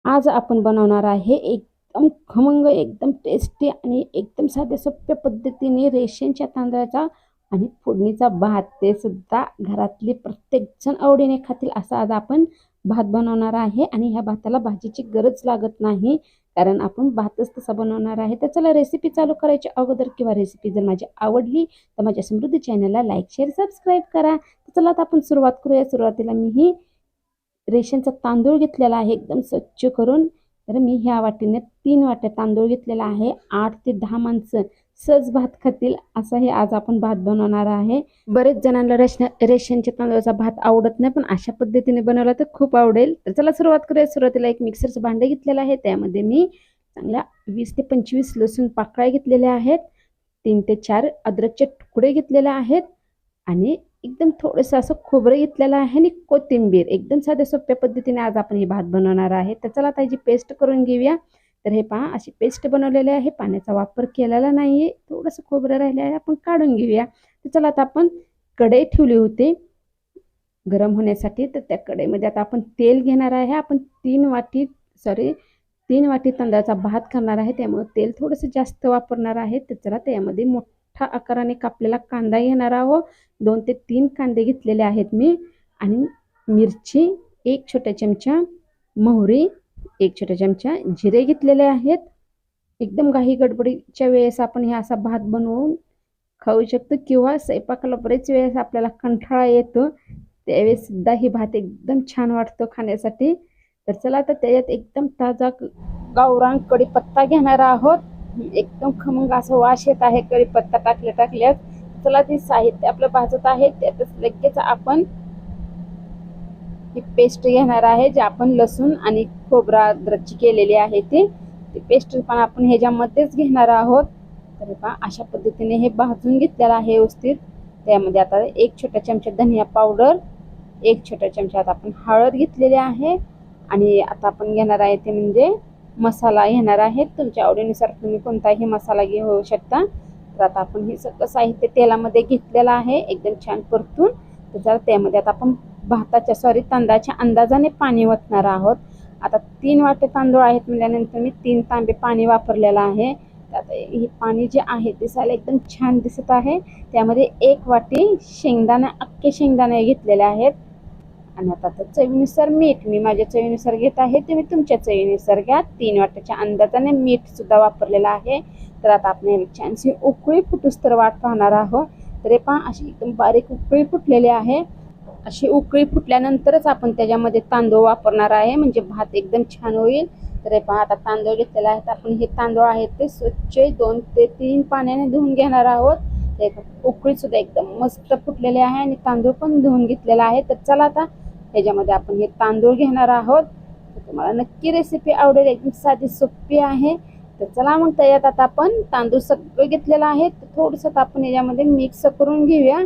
आज आपण बनवणार आहे एकदम खमंग, एकदम टेस्टी आणि एकदम साध्या सोप्या पद्धतीने रेशनच्या तांदळाचा आणि फोडणीचा भात, ते सुद्धा घरातले प्रत्येकजण आवडीने खातील असा आज आपण भात बनवणार आहे. आणि ह्या भाताला भाजीची गरज लागत नाही, कारण आपण भातच तसा बनवणार आहे. तर चला रेसिपी चालू करायच्या अगोदर किंवा रेसिपी जर माझी आवडली तर माझ्या समृद्धी चॅनलला लाईक, शेअर, सबस्क्राईब करा. तर चला आता आपण सुरुवात करूया. सुरुवातीला मी रेशनचा तांदूळ घेतलेला आहे एकदम स्वच्छ करून. तर मी ह्या वाटीने 3 वाट्या तांदूळ घेतलेला आहे. 8 ते 10 माणसं सहज भात खातील असा हे आज आपण भात बनवणार आहे. बरेच जणांना रेशनच्या तांदूळाचा भात आवडत नाही, पण अशा पद्धतीने बनवला तर खूप आवडेल. तर चला सुरुवात करूया. सुरुवातीला एक मिक्सरचं भांडं घेतलेलं आहे. त्यामध्ये मी चांगल्या 20 ते 25 लसूण पाकळ्या घेतलेल्या आहेत. 3 ते 4 अद्रकचे तुकडे घेतलेले आहेत आणि एकदम थोडंसं असं खोबरं घेतलेलं आहे आणि कोथिंबीर. एकदम साध्या सोप्या पद्धतीने आज आपण हे भात बनवणार आहे. तर चला आता याची पेस्ट करून घेऊया. तर हे पहा, अशी पेस्ट बनवलेली आहे. पाण्याचा वापर केलेला नाही आहे. थोडंसं खोबरं राहिलं आहे, आपण काढून घेऊया. तर चला आता आपण कढई ठेवली होती गरम होण्यासाठी. तर त्या कढईमध्ये आता आपण तेल घेणार आहे. आपण 3 वाटी तांदळाचा भात करणार आहे, त्यामुळे तेल थोडंसं जास्त वापरणार आहे. तर चला त्यामध्ये मोठा आकाराने कापलेला कांदा घेणार आहोत. 2 ते 3 कांदे घेतलेले आहेत मी. आणि मिरची 1 छोटा चमचा, मोहरी 1 छोटा चमचा, जिरे घेतलेले आहेत. एकदम घाई गडबडीच्या वेळेस आपण हे असा भात बनवून खाऊ शकतो, किंवा स्वयंपाकाला बरेच वेळेस आपल्याला कंटाळा येतो, त्यावेळेस सुद्धा ही भात एकदम छान वाटतो खाण्यासाठी. तर चला आता त्याच्यात एकदम ताजा गावरान कढीपत्ता घेणार आहोत. एकदम खमंग असं वास येत आहे कढीपत्ता टाकल्याच. चला ते साहित्य आपलं भाजत आहे, त्यातच लगेच आपण ही पेस्ट घेणार आहे, जे आपण लसूण आणि खोबरा अद्रकची केलेली आहे ती पेस्ट पण आपण ह्याच्यामध्येच घेणार आहोत. तर पहा, अशा पद्धतीने हे भाजून घेतलेलं आहे व्यवस्थित. त्यामध्ये आता 1 छोटा चमचा धनिया पावडर, 1 छोटा चमचा आता आपण हळद घेतलेली आहे. आणि आता आपण घेणार आहे ते म्हणजे मसाला घेणार आहे. तुमच्या आवडीनुसार तुम्ही कोणताही मसाला घेऊ शकता. तर आता आपण हे सगळं साहित्य तेलामध्ये घेतलेलं आहे एकदम छान परतून. तर जरा त्यामध्ये आता आपण तांदळाच्या अंदाजाने पाणी ओतणार आहोत. आता 3 वाटे तांदूळ आहेत म्हटल्यानंतर मी 3 तांबे पाणी वापरलेलं आहे. आता हे पाणी जे आहे ते दिसायला एकदम छान दिसत आहे. त्यामध्ये 1 वाटी शेंगदाणे, अख्खे शेंगदाणे घेतलेले आहेत. आणि आता चवीनुसार मीठ मी माझ्या चवीनुसार घेत आहे, तुम्ही तुमच्या चवीनुसार घ्या. 3 वाट्याच्या अंदाजाने मीठ सुद्धा वापरलेलं आहे. तर आता आपण छानशी उकळी फुटूस तर वाट पाहणार आहोत. तर हे पहा, अशी एकदम बारीक उकळी फुटलेली आहे. अशी उकळी फुटल्यानंतरच आपण त्याच्यामध्ये तांदूळ वापरणार आहे, म्हणजे भात एकदम छान होईल. तर हे पहा, आता तांदूळ घेतलेला आहे. आपण हे तांदूळ आहेत ते स्वच्छ 2 ते 3 पाण्याने धुवून घेणार आहोत. उकळी सुद्धा एकदम मस्त फुटलेली आहे आणि तांदूळ पण धुवून घेतलेला आहे. तर चला आता ह्याच्यामध्ये आपण हे तांदूळ घेणार आहोत. तर तुम्हाला नक्की रेसिपी आवडेल, एकदम साधी सोपी आहे. तर चला मग त्याच्यात आता आपण तांदूळ सगळं घेतलेलं आहे, तर थोडंसं आपण याच्यामध्ये मिक्स करून घेऊया.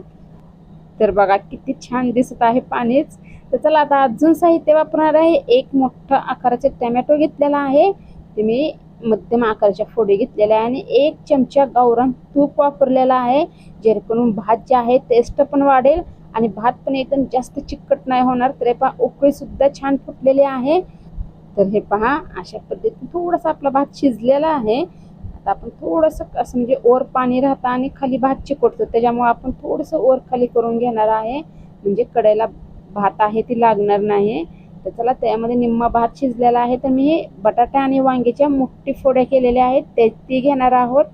तर बघा किती छान दिसत आहे पाणीच. तर चला आता अजून साहित्य वापरणार आहे. 1 मोठा आकाराचे टोमॅटो घेतलेला आहे, ते मी मध्यम आकाराच्या फोडी घेतलेल्या आहे. आणि 1 चमचा गावरान तूप वापरलेला आहे, जेणेकरून भात जे आहे टेस्ट पण वाढेल आणि भात पण एकदम जास्त चिकट नाही होणार. तर पहा, उकळी सुद्धा छान फुटलेली आहे. तर हे पहा, अशा पद्धतीने थोडासा आपला भात शिजलेला आहे. आता आपण थोडंसं असं म्हणजे वर पाणी राहतं आणि खाली भात चिकटतो, त्याच्यामुळे आपण थोडंसं वर खाली करून घेणार आहे, म्हणजे कढईला भात आहे ती लागणार नाही. तर चला त्यामध्ये निम्मा भात शिजलेला आहे. तर मी बटाटा आणि वांग्याच्या मोठी फोड्या केलेल्या आहेत, ती घेणार आहोत.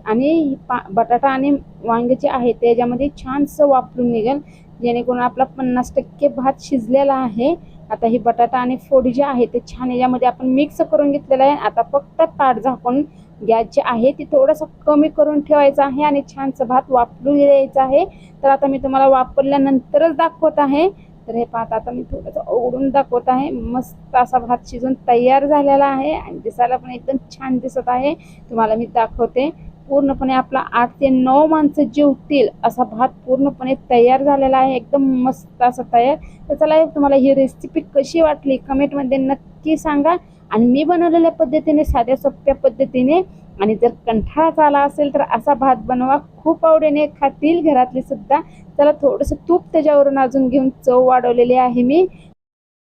आणि बटाटा आणि वांगे जे आहे त्याच्यामध्ये छानसं वापरून निघेल, जेणेकरून आपला 50% भात शिजलेला आहे. आता ही बटाटा आणि फोडी जी आहे ते छान याच्यामध्ये आपण मिक्स करून घेतलेलं आहे. आता फक्त ताट झाकून गॅस जे आहे ती थोडंसं कमी करून ठेवायचं आहे आणि छानसं भात वापरून द्यायचं आहे. तर आता मी तुम्हाला वापरल्यानंतरच दाखवत आहे. तर हे पाहता, आता मी थोडंसं उघडून दाखवत आहे. मस्त असा भात शिजून तयार झालेला आहे आणि दिसायला पण एकदम छान दिसत आहे. तुम्हाला मी दाखवते. पूर्णपणे आपला 8 ते 9 माणसं जेवतील असा भात पूर्णपणे तयार झालेला आहे, एकदम मस्त असा तयार. तर चला, तुम्हाला ही रेसिपी कशी वाटली कमेंटमध्ये नक्की सांगा. आणि मी बनवलेल्या पद्धतीने, साध्या सोप्या पद्धतीने, आणि जर कंटाळा आला असेल तर असा भात बनवा, खूप आवडीने खातील घरातले सुद्धा. चला, थोडंसं तूप त्याच्यावरून अजून घेऊन चव वाढवलेली आहे मी.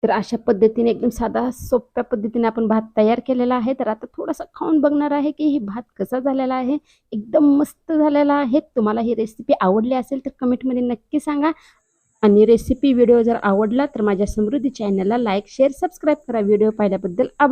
तर अशा पद्धतीने एकदम साधा सोप्या पद्धतीने आपण भात तयार केलेला आहे. तर आता थोडासा खाऊन बघणार आहे की ही भात कसा झालेला आहे. एकदम मस्त झालेला आहे. तुम्हाला ही रेसिपी आवडली असेल तर कमेंटमध्ये नक्की सांगा. आणि रेसिपी व्हिडिओ जर आवडला तर माझ्या समृद्धी चॅनलला लाईक, शेअर, सबस्क्राईब करा. व्हिडिओ पाहिल्याबद्दल आभार.